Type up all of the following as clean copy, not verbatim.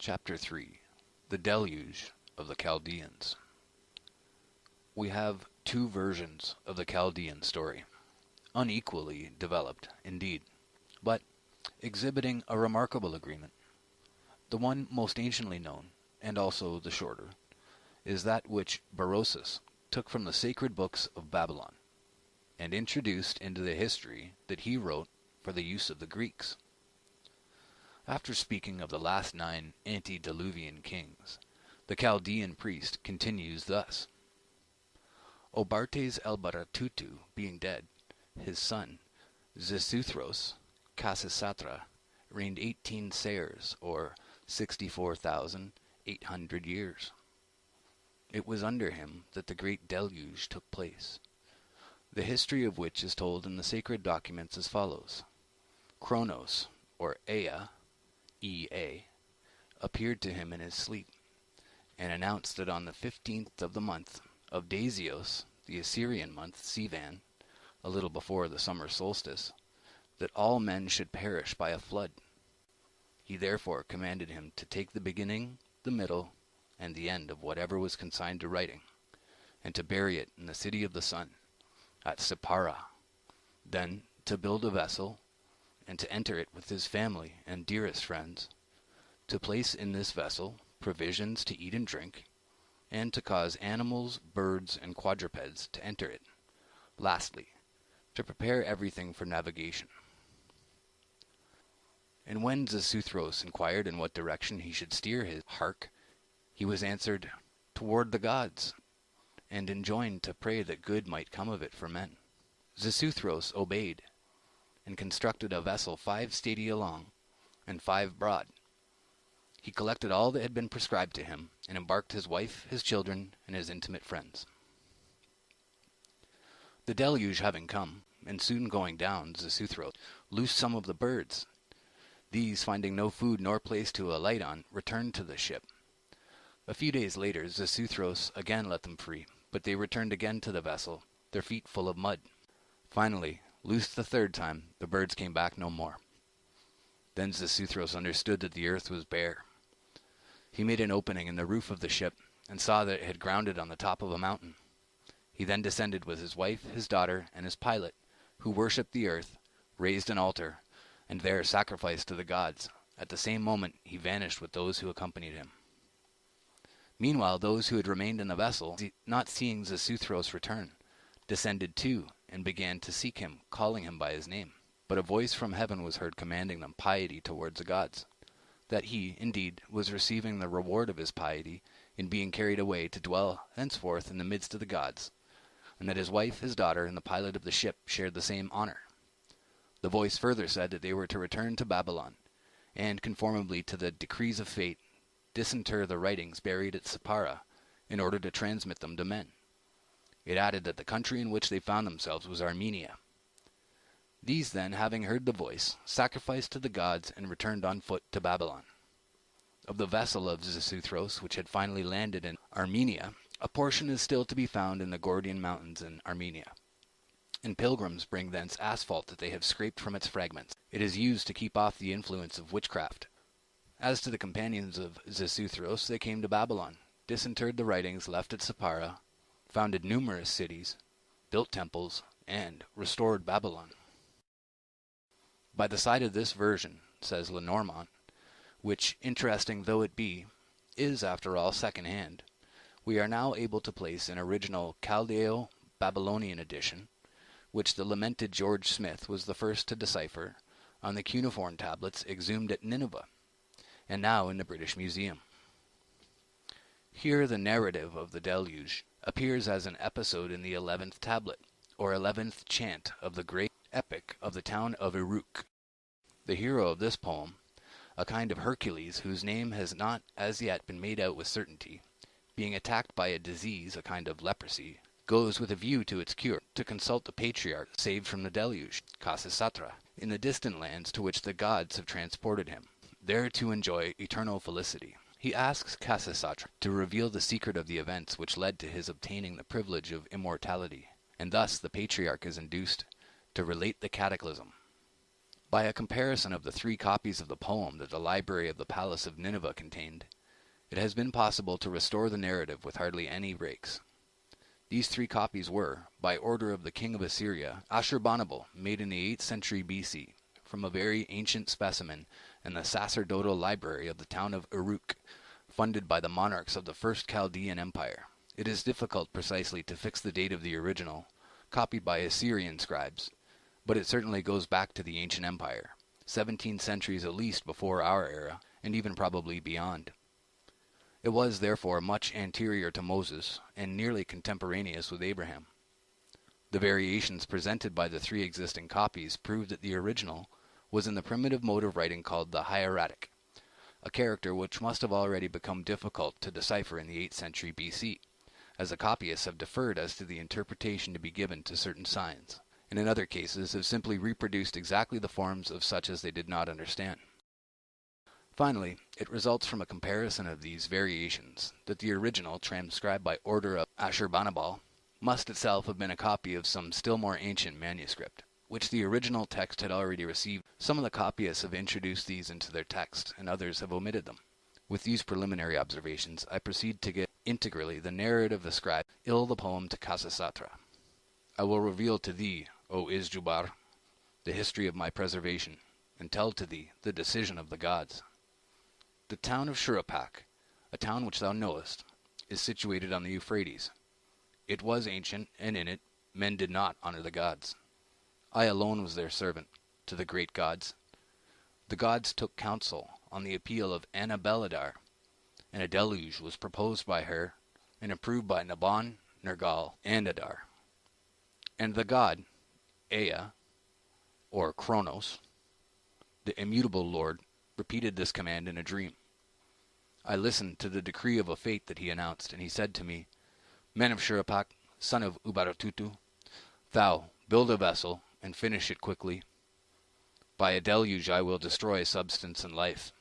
Chapter 3. The Deluge of the Chaldeans. We have two versions of the Chaldean story, unequally developed indeed, but exhibiting a remarkable agreement. The one most anciently known, and also the shorter, is that which Berosus took from the sacred books of Babylon, and introduced into the history that he wrote for the use of the Greeks. After speaking of the last 9 antediluvian kings, the Chaldean priest continues thus. Obartes el-Baratutu being dead, his son, Xisuthros, Khasisatra, reigned 18 seers, or 64,800 years. It was under him that the great deluge took place, the history of which is told in the sacred documents as follows. Kronos, or Ea, E-A, appeared to him in his sleep, and announced that on the 15th of the month of Daisios, the Assyrian month Sivan, a little before the summer solstice, that all men should perish by a flood. He therefore commanded him to take the beginning, the middle, and the end of whatever was consigned to writing, and to bury it in the city of the sun, at Sippara, then to build a vessel, and to enter it with his family and dearest friends, to place in this vessel provisions to eat and drink, and to cause animals, birds, and quadrupeds to enter it. Lastly, to prepare everything for navigation. And when Xisuthros inquired in what direction he should steer his hark, he was answered, toward the gods, and enjoined to pray that good might come of it for men. Xisuthros obeyed, and constructed a vessel 5 stadia long, and 5 broad. He collected all that had been prescribed to him, and embarked his wife, his children, and his intimate friends. The deluge having come, and soon going down, Xisuthros loosed some of the birds. These, finding no food nor place to alight on, returned to the ship. A few days later, Xisuthros again let them free, but they returned again to the vessel, their feet full of mud. Finally, loosed the 3rd time, the birds came back no more. Then Xisuthros understood that the earth was bare. He made an opening in the roof of the ship, and saw that it had grounded on the top of a mountain. He then descended with his wife, his daughter, and his pilot, who worshipped the earth, raised an altar, and there sacrificed to the gods. At the same moment he vanished with those who accompanied him. Meanwhile those who had remained in the vessel, not seeing Xisuthros return, descended too, and began to seek him, calling him by his name. But a voice from heaven was heard commanding them piety towards the gods, that he, indeed, was receiving the reward of his piety in being carried away to dwell henceforth in the midst of the gods, and that his wife, his daughter, and the pilot of the ship shared the same honor. The voice further said that they were to return to Babylon, and, conformably to the decrees of fate, disinter the writings buried at Sippara, in order to transmit them to men. It added that the country in which they found themselves was Armenia. These then, having heard the voice, sacrificed to the gods and returned on foot to Babylon. Of the vessel of Xisuthros, which had finally landed in Armenia, a portion is still to be found in the Gordian Mountains in Armenia, and pilgrims bring thence asphalt that they have scraped from its fragments. It is used to keep off the influence of witchcraft. As to the companions of Xisuthros, they came to Babylon, disinterred the writings left at Sippara, founded numerous cities, built temples, and restored Babylon. By the side of this version, says Lenormant, which, interesting though it be, is after all second-hand, we are now able to place an original Chaldeo-Babylonian edition, which the lamented George Smith was the first to decipher, on the cuneiform tablets exhumed at Nineveh, and now in the British Museum. Here the narrative of the deluge appears as an episode in the 11th tablet, or 11th chant of the great epic of the town of Uruk. The hero of this poem, a kind of Hercules whose name has not as yet been made out with certainty, being attacked by a disease, a kind of leprosy, goes with a view to its cure to consult the patriarch saved from the deluge, Khasisatra, in the distant lands to which the gods have transported him, there to enjoy eternal felicity. He asks Khasisatra to reveal the secret of the events which led to his obtaining the privilege of immortality, and thus the patriarch is induced to relate the cataclysm. By a comparison of the 3 copies of the poem that the library of the Palace of Nineveh contained, it has been possible to restore the narrative with hardly any breaks. These 3 copies were, by order of the king of Assyria, Ashurbanipal, made in the 8th century BC, from a very ancient specimen in the sacerdotal library of the town of Uruk, funded by the monarchs of the First Chaldean Empire. It is difficult precisely to fix the date of the original, copied by Assyrian scribes, but it certainly goes back to the ancient empire, 17 centuries at least before our era, and even probably beyond. It was, therefore, much anterior to Moses, and nearly contemporaneous with Abraham. The variations presented by the 3 existing copies prove that the original was in the primitive mode of writing called the hieratic, a character which must have already become difficult to decipher in the 8th century BC, as the copyists have deferred as to the interpretation to be given to certain signs, and in other cases have simply reproduced exactly the forms of such as they did not understand. Finally, it results from a comparison of these variations that the original, transcribed by order of Ashurbanipal, must itself have been a copy of some still more ancient manuscript, which the original text had already received. Some of the copyists have introduced these into their text, and others have omitted them. With these preliminary observations, I proceed to give integrally the narrative ascribed in the poem to Khasisatra. I will reveal to thee, O Isjubar, the history of my preservation, and tell to thee the decision of the gods. The town of Shuruppak, a town which thou knowest, is situated on the Euphrates. It was ancient, and in it men did not honor the gods. I alone was their servant to the great gods. The gods took counsel on the appeal of Anna-Beladar, and a deluge was proposed by her and approved by Naban, Nergal, and Adar. And the god, Ea, or Kronos, the immutable lord, repeated this command in a dream. I listened to the decree of a fate that he announced, and he said to me, Men of Shuruppak, son of Ubaratutu, thou build a vessel and finish it quickly. By a deluge I will destroy substance and life.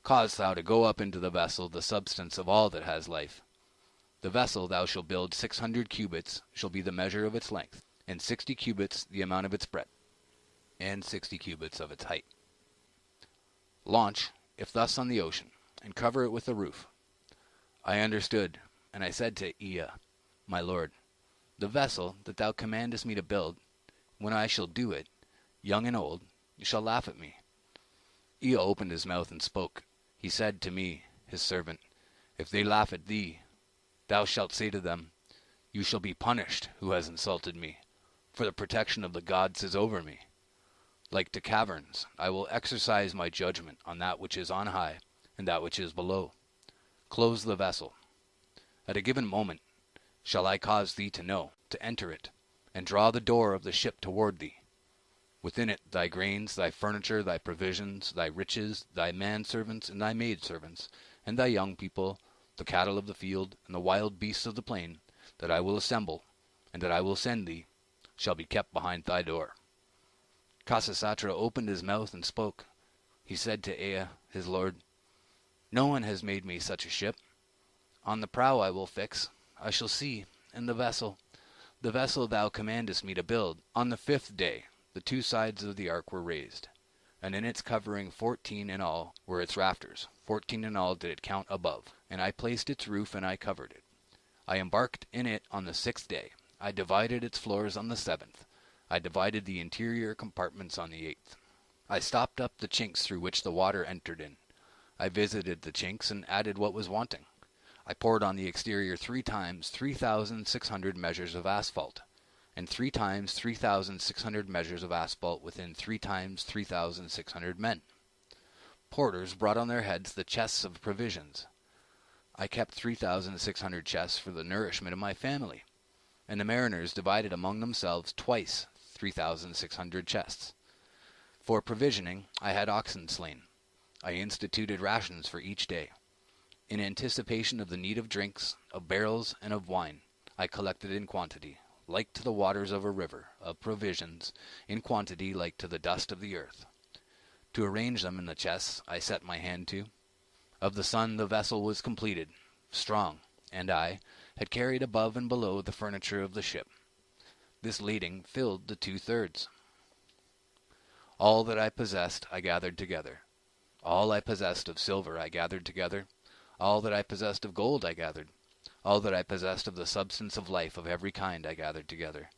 Cause thou to go up into the vessel the substance of all that has life. The vessel thou shalt build 600 cubits shall be the measure of its length, and 60 cubits the amount of its breadth, and 60 cubits of its height. Launch, if thus on the ocean, and cover it with a roof. I understood, and I said to Ea, my lord, the vessel that thou commandest me to build, when I shall do it, young and old, you shall laugh at me. Ea opened his mouth and spoke. He said to me, his servant, If they laugh at thee, thou shalt say to them, You shall be punished, who has insulted me, for the protection of the gods is over me. Like to caverns, I will exercise my judgment on that which is on high and that which is below. Close the vessel. At a given moment shall I cause thee to know, to enter it, and draw the door of the ship toward thee. Within it thy grains, thy furniture, thy provisions, thy riches, thy manservants and thy maidservants, and thy young people, the cattle of the field, and the wild beasts of the plain, that I will assemble, and that I will send thee, shall be kept behind thy door. Khasisatra opened his mouth and spoke. He said to Ea, his lord, No one has made me such a ship. On the prow I will fix, I shall see, and the vessel thou commandest me to build. On the 5th day the 2 sides of the ark were raised, and in its covering 14 in all were its rafters. 14 in all did it count above, and I placed its roof and I covered it. I embarked in it on the 6th day. I divided its floors on the 7th. I divided the interior compartments on the 8th. I stopped up the chinks through which the water entered in. I visited the chinks and added what was wanting. I poured on the exterior 3 times 3,600 measures of asphalt, and 3 times 3,600 measures of asphalt within 3 times 3,600 men. Porters brought on their heads the chests of provisions. I kept 3,600 chests for the nourishment of my family, and the mariners divided among themselves twice 3,600 chests. For provisioning I had oxen slain. I instituted rations for each day. In anticipation of the need of drinks, of barrels, and of wine, I collected in quantity, like to the waters of a river, of provisions, in quantity like to the dust of the earth. To arrange them in the chests I set my hand to. Of the sun the vessel was completed, strong, and I had carried above and below the furniture of the ship. This lading filled the 2/3. All that I possessed I gathered together. All I possessed of silver I gathered together. All that I possessed of gold I gathered. All that I possessed of the substance of life of every kind I gathered together.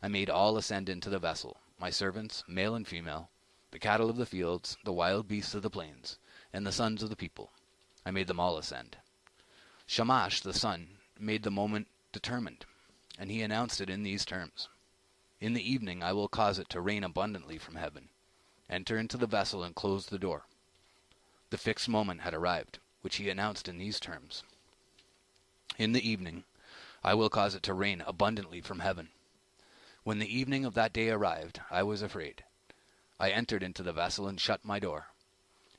I made all ascend into the vessel, my servants, male and female, the cattle of the fields, the wild beasts of the plains, and the sons of the people. I made them all ascend. Shamash the sun made the moment determined, and he announced it in these terms. In the evening I will cause it to rain abundantly from heaven. Enter into the vessel and close the door. The fixed moment had arrived, which he announced in these terms. In the evening I will cause it to rain abundantly from heaven. When the evening of that day arrived, I was afraid. I entered into the vessel and shut my door.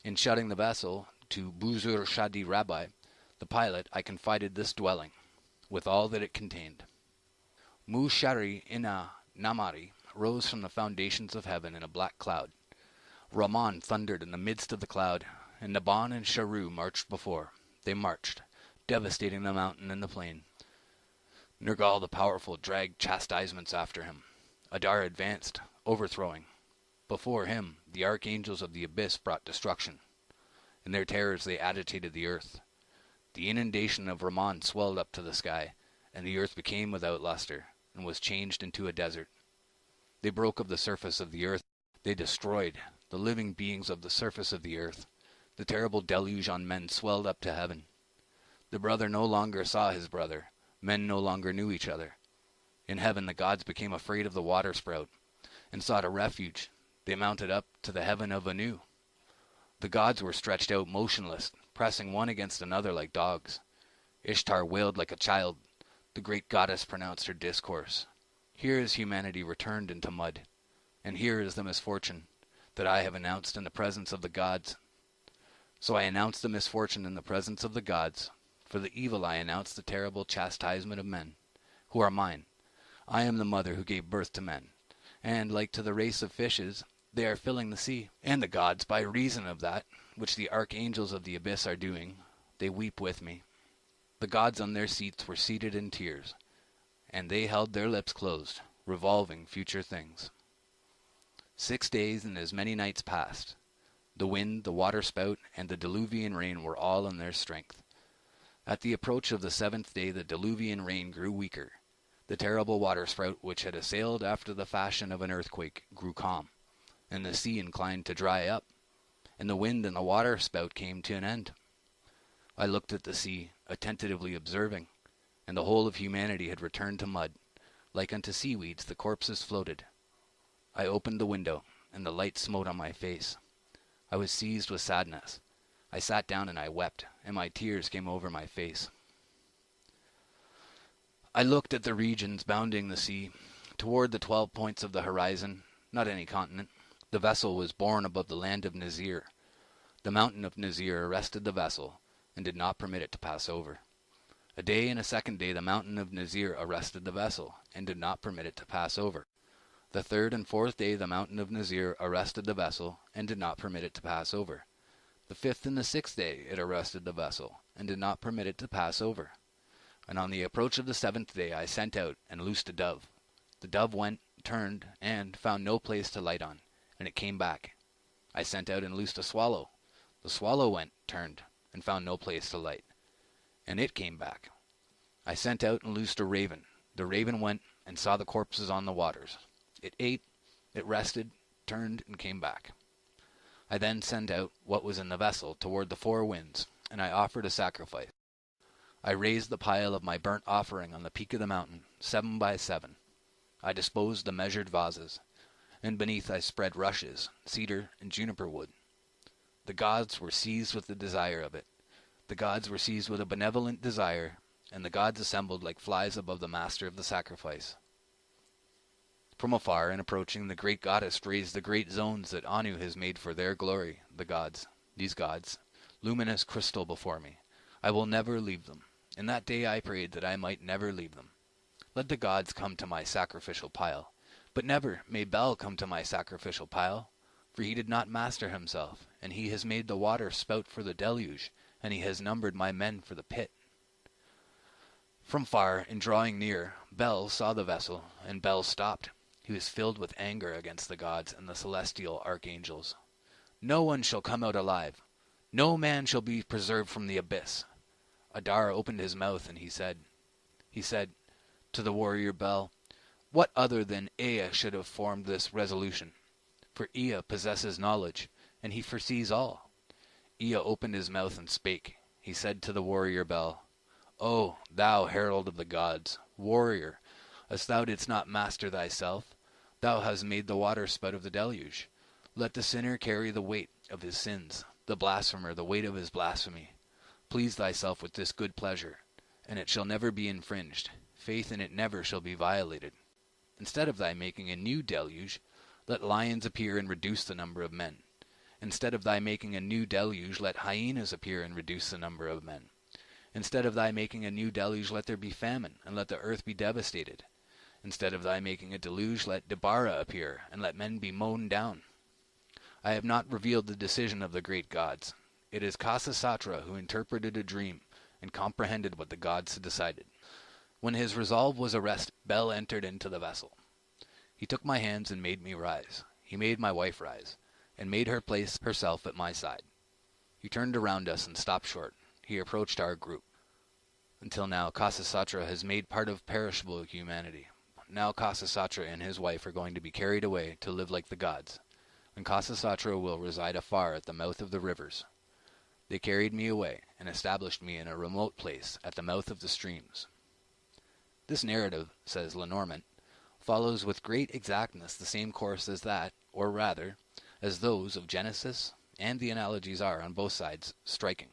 In shutting the vessel, to Buzur Shadi Rabbi, the pilot, I confided this dwelling, with all that it contained. Mushari Ina Namari rose from the foundations of heaven in a black cloud. Rahman thundered in the midst of the cloud, and Naban and Sharu marched before. They marched, devastating the mountain and the plain. Nergal the powerful dragged chastisements after him. Adar advanced, overthrowing. Before him, the archangels of the abyss brought destruction. In their terrors they agitated the earth. The inundation of Rahman swelled up to the sky, and the earth became without luster, and was changed into a desert. They broke of the surface of the earth. They destroyed the living beings of the surface of the earth. The terrible deluge on men swelled up to heaven. The brother no longer saw his brother. Men no longer knew each other. In heaven the gods became afraid of the water sprout, and sought a refuge. They mounted up to the heaven of Anu. The gods were stretched out motionless, pressing one against another like dogs. Ishtar wailed like a child. The great goddess pronounced her discourse. Here is humanity returned into mud, and here is the misfortune that I have announced in the presence of the gods. So I announced the misfortune in the presence of the gods. For the evil I announced the terrible chastisement of men, who are mine. I am the mother who gave birth to men, and, like to the race of fishes, they are filling the sea. And the gods, by reason of that, which the archangels of the abyss are doing, they weep with me. The gods on their seats were seated in tears, and they held their lips closed, revolving future things. 6 days and as many nights passed. The wind, the waterspout, and the diluvian rain were all in their strength. At the approach of the 7th day the diluvian rain grew weaker. The terrible waterspout, which had assailed after the fashion of an earthquake, grew calm, and the sea inclined to dry up, and the wind and the waterspout came to an end. I looked at the sea, attentively observing, and the whole of humanity had returned to mud. Like unto seaweeds the corpses floated. I opened the window, and the light smote on my face. I was seized with sadness. I sat down and I wept, and my tears came over my face. I looked at the regions bounding the sea, toward the 12 points of the horizon, not any continent. The vessel was borne above the land of Nazir. The mountain of Nazir arrested the vessel, and did not permit it to pass over. A day and a second day the mountain of Nazir arrested the vessel, and did not permit it to pass over. The 3rd and 4th day the mountain of Nazir arrested the vessel, and did not permit it to pass over. The 5th and the 6th day it arrested the vessel, and did not permit it to pass over. And on the approach of the 7th day I sent out and loosed a dove. The dove went, turned, and found no place to light on, and it came back. I sent out and loosed a swallow. The swallow went, turned, and found no place to light, and it came back. I sent out and loosed a raven. The raven went and saw the corpses on the waters. It ate, it rested, turned, and came back. I then sent out what was in the vessel toward the 4 winds, and I offered a sacrifice. I raised the pile of my burnt offering on the peak of the mountain, 7 by 7. I disposed the measured vases, and beneath I spread rushes, cedar, and juniper wood. The gods were seized with the desire of it. The gods were seized with a benevolent desire, and the gods assembled like flies above the master of the sacrifice. From afar and approaching, the great goddess raised the great zones that Anu has made for their glory, the gods, these gods, luminous crystal before me. I will never leave them. In that day I prayed that I might never leave them. Let the gods come to my sacrificial pile, but never may Bel come to my sacrificial pile, for he did not master himself, and he has made the water spout for the deluge, and he has numbered my men for the pit. From far, and drawing near, Bel saw the vessel, and Bel stopped. he was filled with anger against the gods and the celestial archangels. "No one shall come out alive. No man shall be preserved from the abyss." Adar opened his mouth, and he said to the warrior Bel, "What other than Ea should have formed this resolution? For Ea possesses knowledge, and he foresees all." Ea opened his mouth and spake. He said to the warrior Bel, "O thou herald of the gods, warrior, as thou didst not master thyself, thou hast made the water spout of the deluge. Let the sinner carry the weight of his sins, the blasphemer the weight of his blasphemy. Please thyself with this good pleasure, and it shall never be infringed. Faith in it never shall be violated. Instead of thy making a new deluge, let lions appear and reduce the number of men. Instead of thy making a new deluge, let hyenas appear and reduce the number of men. Instead of thy making a new deluge, let there be famine, and let the earth be devastated. Instead of thy making a deluge, let Deborah appear, and let men be mown down. I have not revealed the decision of the great gods. It is Khasisatra who interpreted a dream, and comprehended what the gods had decided." When his resolve was arrested, Bel entered into the vessel. He took my hands and made me rise. He made my wife rise, and made her place herself at my side. He turned around us and stopped short. He approached our group. Until now, Khasisatra has made part of perishable humanity. Now Khasisatra and his wife are going to be carried away to live like the gods, and Khasisatra will reside afar at the mouth of the rivers. They carried me away, and established me in a remote place at the mouth of the streams. This narrative, says Lenormant, follows with great exactness the same course as that, or rather, as those of Genesis, and the analogies are, on both sides, striking.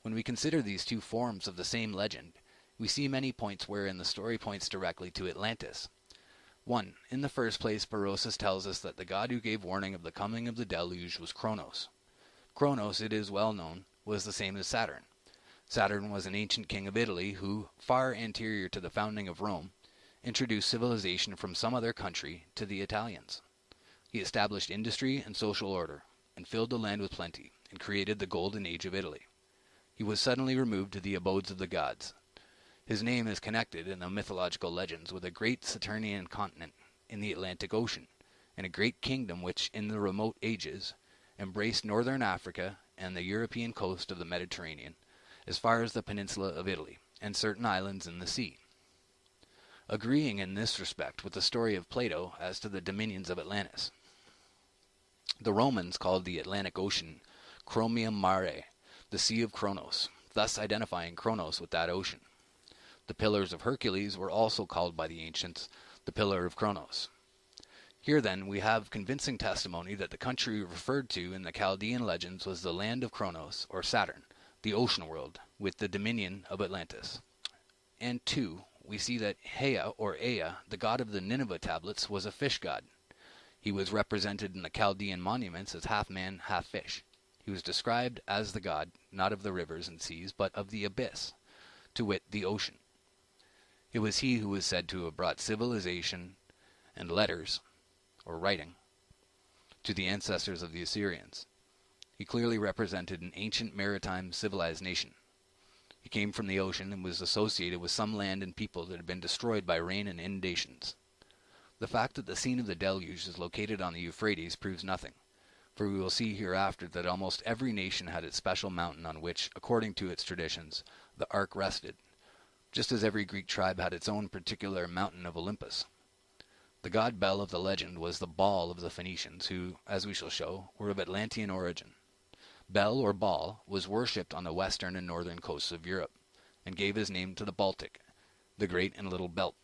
When we consider these two forms of the same legend, we see many points wherein the story points directly to Atlantis. 1. In the first place, Berosus tells us that the god who gave warning of the coming of the deluge was Kronos. Kronos, it is well known, was the same as Saturn. Saturn was an ancient king of Italy who, far anterior to the founding of Rome, introduced civilization from some other country to the Italians. He established industry and social order, and filled the land with plenty, and created the golden age of Italy. He was suddenly removed to the abodes of the gods. His name is connected in the mythological legends with a great Saturnian continent in the Atlantic Ocean, and a great kingdom which, in the remote ages, embraced northern Africa and the European coast of the Mediterranean, as far as the peninsula of Italy, and certain islands in the sea. Agreeing in this respect with the story of Plato as to the dominions of Atlantis. The Romans called the Atlantic Ocean Chromium Mare, the Sea of Kronos, thus identifying Kronos with that ocean. The Pillars of Hercules were also called by the ancients the Pillar of Kronos. Here, then, we have convincing testimony that the country referred to in the Chaldean legends was the land of Kronos, or Saturn, the ocean world, with the dominion of Atlantis. And 2, we see that Hea, or Ea, the god of the Nineveh tablets, was a fish god. He was represented in the Chaldean monuments as half man, half fish. He was described as the god, not of the rivers and seas, but of the abyss, to wit, the ocean. It was he who was said to have brought civilization and letters, or writing, to the ancestors of the Assyrians. He clearly represented an ancient maritime civilized nation. He came from the ocean and was associated with some land and people that had been destroyed by rain and inundations. The fact that the scene of the deluge is located on the Euphrates proves nothing, for we will see hereafter that almost every nation had its special mountain on which, according to its traditions, the ark rested, just as every Greek tribe had its own particular mountain of Olympus. The god Bel of the legend was the Baal of the Phoenicians, who, as we shall show, were of Atlantean origin. Bel, or Baal, was worshipped on the western and northern coasts of Europe, and gave his name to the Baltic, the Great and Little Belt,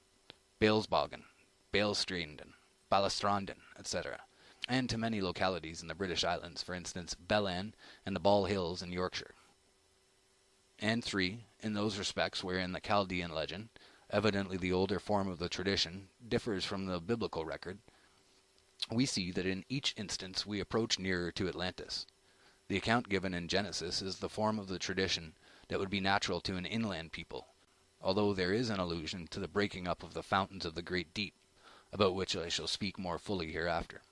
Balesbogen, Balestranden, Balestranden, etc., and to many localities in the British Islands, for instance, Bellan and the Ball Hills in Yorkshire. And 3, in those respects wherein the Chaldean legend, evidently the older form of the tradition, differs from the biblical record, we see that in each instance we approach nearer to Atlantis. The account given in Genesis is the form of the tradition that would be natural to an inland people, although there is an allusion to the breaking up of the fountains of the great deep, about which I shall speak more fully hereafter.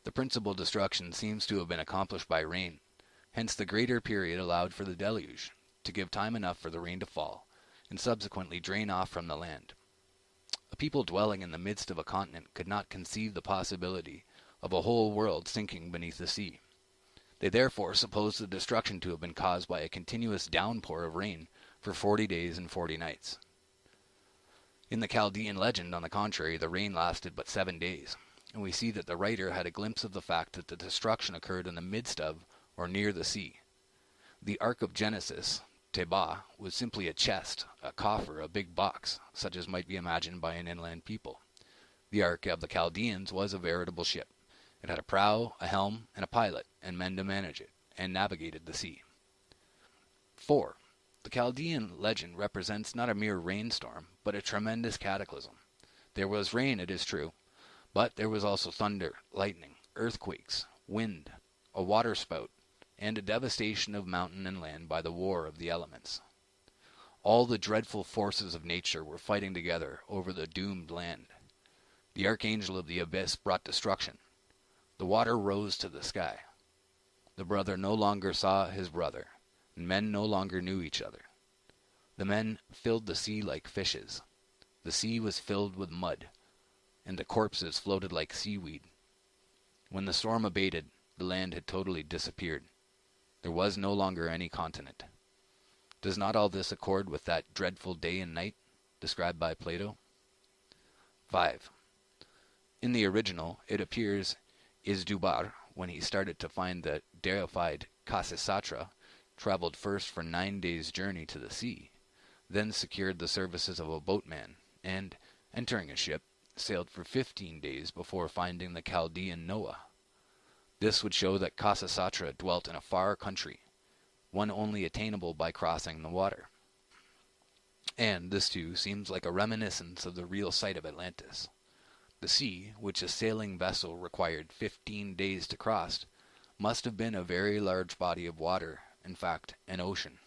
The principal destruction seems to have been accomplished by rain, hence the greater period allowed for the deluge, to give time enough for the rain to fall, and subsequently drain off from the land. A people dwelling in the midst of a continent could not conceive the possibility of a whole world sinking beneath the sea. They therefore supposed the destruction to have been caused by a continuous downpour of rain for 40 days and 40 nights. In the Chaldean legend, on the contrary, the rain lasted but 7 days, and we see that the writer had a glimpse of the fact that the destruction occurred in the midst of or near the sea. The Ark of Genesis, Tebah, was simply a chest, a coffer, a big box, such as might be imagined by an inland people. The Ark of the Chaldeans was a veritable ship. It had a prow, a helm, and a pilot, and men to manage it, and navigated the sea. 4. The Chaldean legend represents not a mere rainstorm, but a tremendous cataclysm. There was rain, it is true, but there was also thunder, lightning, earthquakes, wind, a waterspout, and a devastation of mountain and land by the war of the elements. All the dreadful forces of nature were fighting together over the doomed land. The archangel of the abyss brought destruction. The water rose to the sky. The brother no longer saw his brother, and men no longer knew each other. The men filled the sea like fishes. The sea was filled with mud, and the corpses floated like seaweed. When the storm abated, the land had totally disappeared. There was no longer any continent. Does not all this accord with that dreadful day and night described by Plato? 5. In the original, it appears Izdubar, when he started to find the deified Khasisatra, traveled first for 9 days' journey to the sea, then secured the services of a boatman, and, entering a ship, sailed for 15 days before finding the Chaldean Noah. This would show that Khasisatra dwelt in a far country, one only attainable by crossing the water. And this too seems like a reminiscence of the real site of Atlantis. The sea, which a sailing vessel required 15 days to cross, must have been a very large body of water, in fact, an ocean.